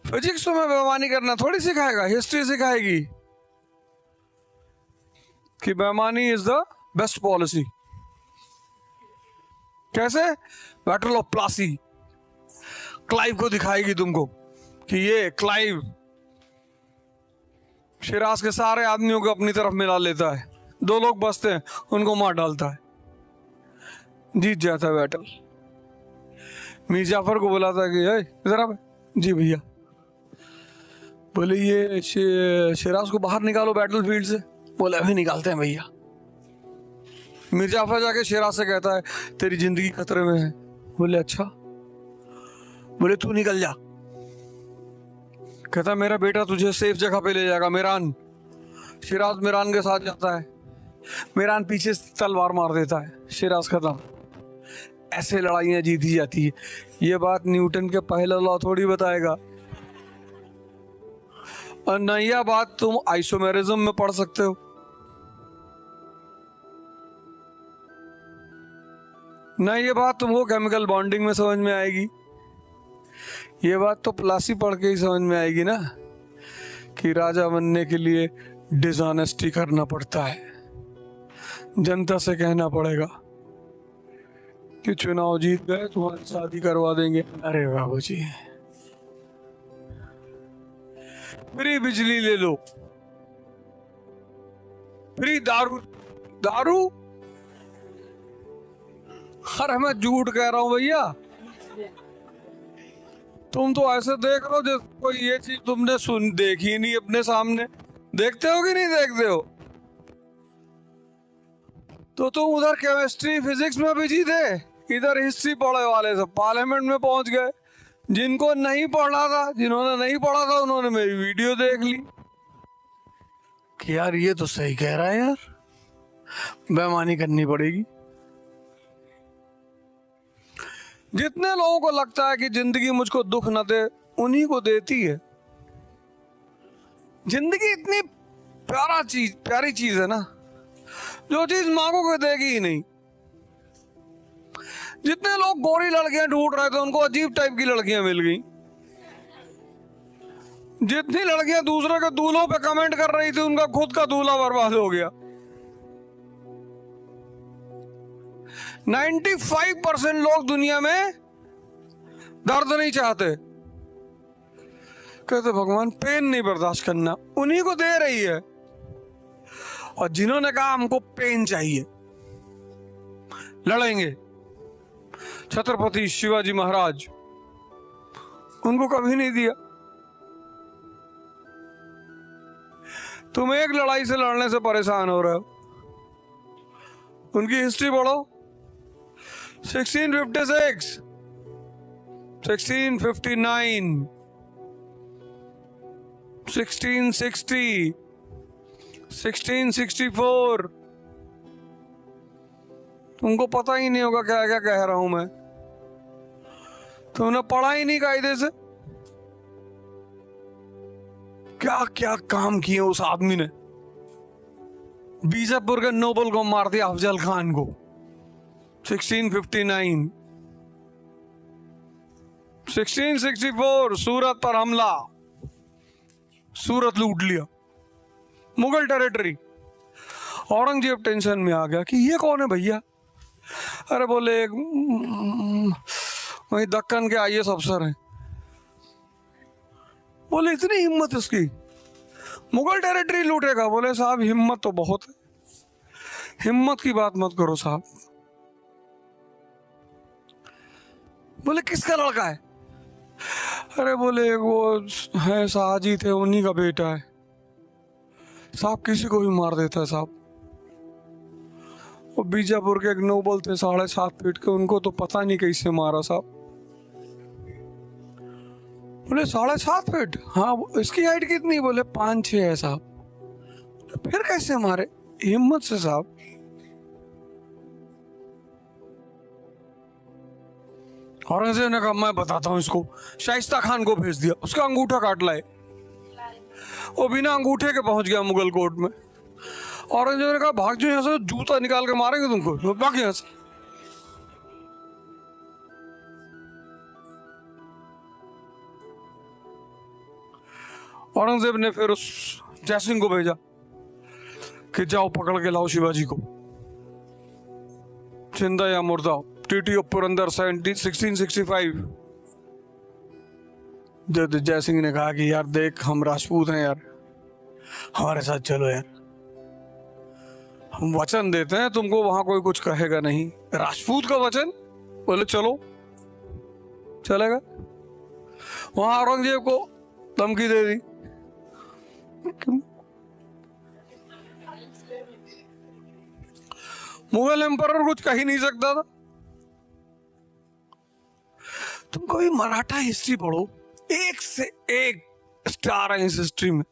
Physics तो मैं बेईमानी करना थोड़ी सिखाएगा, हिस्ट्री सिखाएगी कि बेईमानी इज द बेस्ट पॉलिसी। कैसे? बैटल ऑफ प्लासी, क्लाइव को दिखाएगी तुमको कि ये क्लाइव शिराज के सारे आदमियों को अपनी तरफ मिला लेता है, 2 लोग बचते हैं, उनको मार डालता है, जीत जाता है बैटल। मीर जाफर को बुलाता है कि इधर आ। जी भैया। बोले ये शिराज को बाहर निकालो बैटल फील्ड से। बोले अभी निकालते हैं भैया। मीर जाफर जाके शिराज से कहता है तेरी जिंदगी खतरे में है। बोले अच्छा। बोले तू निकल जा। कहता मेरा बेटा तुझे सेफ जगह पे ले जाएगा, मेरान। शिराज मेरान के साथ जाता है, मेरान पीछे से तलवार मार देता है, शिराज खत्म। ऐसे लड़ाइयां जीती जाती है। ये बात न्यूटन के पहला लॉ थोड़ी बताएगा, और न यह बात तुम आइसोमेरिज्म में पढ़ सकते हो, न ये बात तुमको केमिकल बॉन्डिंग में समझ में आएगी। ये बात तो प्लासी पढ़ के ही समझ में आएगी ना, कि राजा बनने के लिए डिसऑनेस्टी करना पड़ता है, जनता से कहना पड़ेगा कि चुनाव जीत गए तुम्हारी शादी करवा देंगे। अरे बाबूजी, फ्री बिजली ले लो, फ्री दारू। दारू? अरे मैं झूठ कह रहा हूं भैया, तुम तो ऐसे देख रहे हो जैसे कोई ये चीज तुमने देखी नहीं अपने सामने। देखते हो कि नहीं देखते हो? तो तुम उधर केमिस्ट्री फिजिक्स में बिजी थे, इधर हिस्ट्री पढ़े वाले सब पार्लियामेंट में पहुंच गए। जिनको नहीं पढ़ना था, जिन्होंने नहीं पढ़ा था, उन्होंने मेरी वीडियो देख ली कि यार ये तो सही कह रहा है यार, बेईमानी करनी पड़ेगी। जितने लोगों को लगता है कि जिंदगी मुझको दुख न दे, उन्हीं को देती है। जिंदगी इतनी प्यारी चीज है ना, जो चीज मांगोगे देगी ही नहीं। जितने लोग गोरी लड़कियां ढूंढ रहे थे, उनको अजीब टाइप की लड़कियां मिल गई। जितनी लड़कियां दूसरे के दूल्हों पे कमेंट कर रही थी, उनका खुद का दूल्हा बर्बाद हो गया। 95% लोग दुनिया में दर्द नहीं चाहते, कहते भगवान पेन नहीं बर्दाश्त करना, उन्हीं को दे रही है। और जिन्होंने कहा हमको पेन चाहिए, लड़ेंगे, छत्रपति शिवाजी महाराज, उनको कभी नहीं दिया। तुम एक लड़ाई से लड़ने से परेशान हो रहे हो, उनकी हिस्ट्री पढ़ो। 1656, 1659, 1660, 1664। तुमको पता ही नहीं होगा क्या क्या कह रहा हूं मैं, तुमने पढ़ा ही नहीं कायदे से। क्या क्या काम किए उस आदमी ने। बीजापुर के नोबल को मार दिया, अफजल खान को, 1659। 1664 सूरत पर हमला, सूरत लूट लिया, मुगल टेरिटरी। औरंगजेब टेंशन में आ गया कि ये कौन है भैया। अरे बोले वही दक्कन के आईएएस अफसर हैं। बोले इतनी हिम्मत इसकी, मुगल टेरिटरी लूटेगा। बोले साहब हिम्मत तो बहुत है, हिम्मत की बात मत करो साहब। बोले किसका लड़का है? अरे बोले वो है शाहजी थे, उन्हीं का बेटा है साहब, किसी को भी मार देता है साहब। वो बीजापुर के एक नोबल थे 7.5 फीट के, उनको तो पता नहीं कैसे मारा साहब। बोले 7.5 फीट? हाँ। इसकी हाइट कितनी? बोले 5-6 है साहब। फिर कैसे मारे? हिम्मत से साहब। औरंगजेब ने कहा मैं बताता हूं इसको। शाइस्ता खान को भेज दिया, उसका अंगूठा काट लाए। वो बिना अंगूठे के पहुंच गया मुगल कोर्ट में। औरंगजेब ने कहा भाग जाओ यहाँ से, जूता निकाल के मारेंगे तुमको, भाग यहाँ से। औरंगजेब ने फिर उस जयसिंह को भेजा कि जाओ पकड़ के लाओ शिवाजी को, जिंदा या मुर्दा। Treaty of Purandar 1665। जय सिंह ने कहा कि यार देख, हम राजपूत हैं यार, हमारे साथ चलो यार, हम वचन देते हैं तुमको, वहां कोई कुछ कहेगा नहीं। राजपूत का वचन, बोले चलो, चलेगा। वहां औरंगजेब को धमकी दे दी, मुगल एम्परर कुछ कह ही नहीं सकता था। तुम कोई मराठा हिस्ट्री पढ़ो, एक से एक स्टार है इस हिस्ट्री में।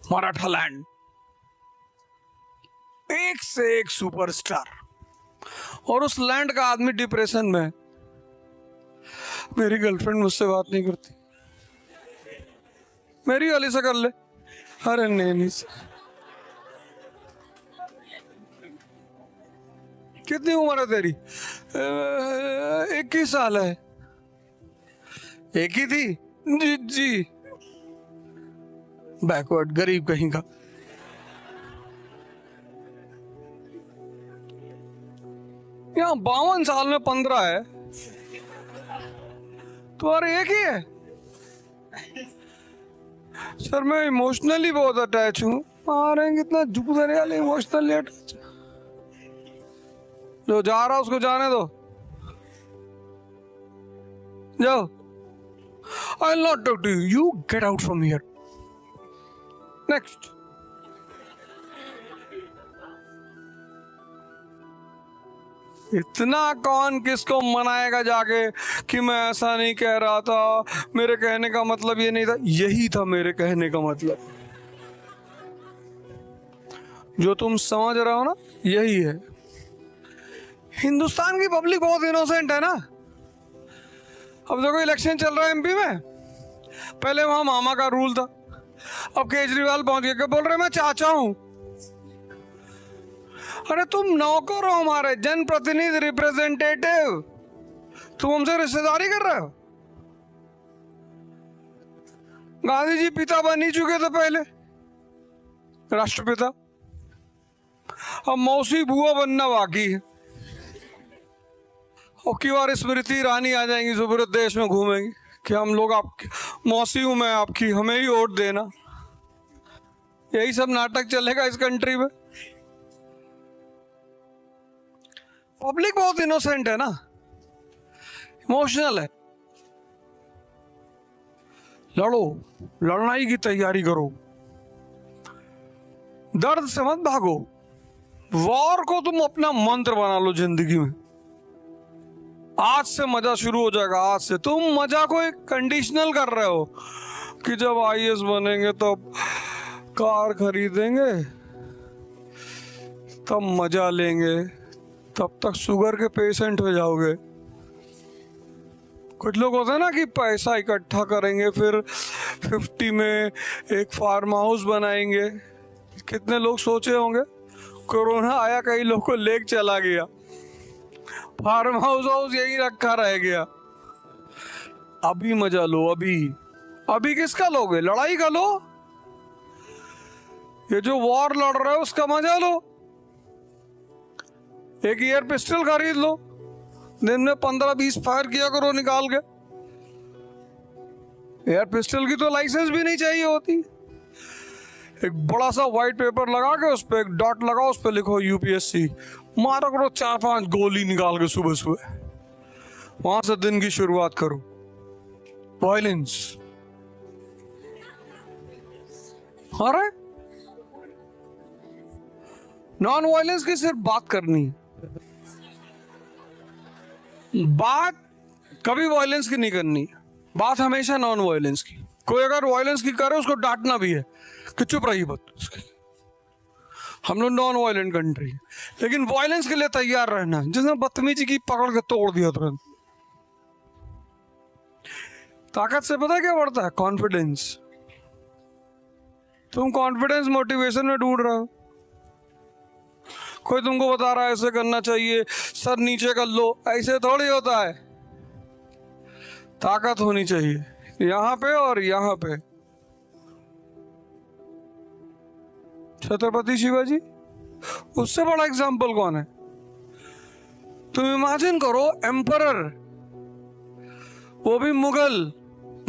मराठा लैंड, एक से एक सुपरस्टार, और उस लैंड का आदमी डिप्रेशन में है। मेरी गर्लफ्रेंड मुझसे बात नहीं करती, मेरी वाली से कर ले। अरे नहीं कितनी उम्र है तेरी? 21 साल है। एक ही थी? जी। बैकवर्ड गरीब कहीं का। यहाँ 52 साल में 15 है, तुम्हारे एक ही है। सर मैं इमोशनली बहुत अटैच हूँ। अरे कितना जुगदरे वाले इमोशनली अटैच। जो जा रहा उसको जाने दो, जाओ। I will not talk to you, you get out from here. Next. इतना कौन किसको मनाएगा जाके कि मैं ऐसा नहीं कह रहा था, मेरे कहने का मतलब ये नहीं था। यही था मेरे कहने का मतलब, जो तुम समझ रहे हो ना, यही है। हिंदुस्तान की पब्लिक बहुत इनोसेंट है ना। अब देखो इलेक्शन चल रहा है एमपी में, पहले वहां मामा का रूल था, अब केजरीवाल पहुंच गया, क्या बोल रहे मैं चाचा हूं। अरे तुम नौकर हो हमारे, जनप्रतिनिधि, रिप्रेजेंटेटिव, तुम हमसे रिश्तेदारी कर रहे हो। गांधी जी पिता बन ही चुके थे पहले, राष्ट्रपिता। अब मौसी बुआ बनना बाकी है। और की बार स्मृति ईरानी आ जाएंगी, जो पूरे देश में घूमेंगी कि हम लोग आपकी मौसी हूं मैं आपकी, हमें ही वोट देना। यही सब नाटक चलेगा इस कंट्री में। पब्लिक बहुत इनोसेंट है ना, इमोशनल है। लड़ो, लड़ाई की तैयारी करो, दर्द से मत भागो। वॉर को तुम अपना मंत्र बना लो जिंदगी में। आज से मजा शुरू हो जाएगा। आज से तुम मजा को एक कंडीशनल कर रहे हो कि जब आईएएस बनेंगे तब कार खरीदेंगे, तब मजा लेंगे, तब तक शुगर के पेशेंट हो जाओगे। कुछ लोग होते हैं ना कि पैसा इकट्ठा करेंगे, फिर 50 में एक फार्म हाउस बनाएंगे। कितने लोग सोचे होंगे, कोरोना आया, कई लोग को लेके चला गया, फार्म हाउस यही रखा रह गया। अभी मजा लो, अभी किसका लोगे? लड़ाई का लो। ये जो वॉर लड़ रहे हो उसका मजा लो। एक एयर पिस्टल खरीद लो, दिन में 15-20 फायर किया करो निकाल के। एयर पिस्टल की तो लाइसेंस भी नहीं चाहिए होती। एक बड़ा सा व्हाइट पेपर लगा के उस पर एक डॉट लगाओ, उस पर लिखो यूपीएससी, मारा करो 4-5 गोली निकाल के सुबह सुबह। वहां से दिन की शुरुआत करो। वायलेंस, अरे नॉन वायलेंस की सिर्फ बात करनी है, बात कभी वायलेंस की नहीं करनी है, बात हमेशा नॉन वायलेंस की। कोई अगर वायलेंस की करे उसको डांटना भी है कि चुप रही बात उसकी। हम लोग नॉन वायलेंट कंट्री, लेकिन वायलेंस के लिए तैयार रहना। जिसने बदतमीजी की पकड़ के तोड़ दिया तुरंत। ताकत से पता क्या बढ़ता है? कॉन्फिडेंस। तुम कॉन्फिडेंस मोटिवेशन में ढूंढ रहे हो। कोई तुमको बता रहा है ऐसे करना चाहिए, सर नीचे कर लो, ऐसे थोड़ी होता है। ताकत होनी चाहिए यहाँ पे और यहाँ पे। छत्रपति शिवाजी। उससे बड़ा एग्जाम्पल कौन है? तुम इमेजिन करो, एम्परर, वो भी मुगल,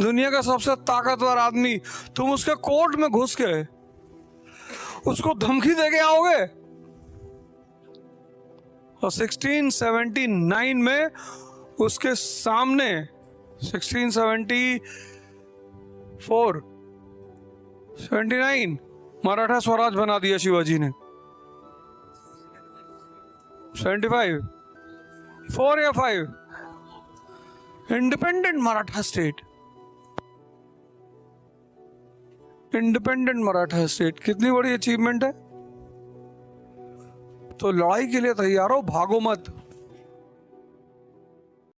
दुनिया का सबसे ताकतवर आदमी, तुम उसके कोर्ट में घुस के उसको धमकी दे के आओगे? और 1679 में उसके सामने 1674 79 मराठा स्वराज बना दिया शिवाजी ने। 75 4 या 5 independent Maratha state, independent Maratha state कितनी बड़ी अचीवमेंट है। तो लड़ाई के लिए तैयार हो, भागो मत।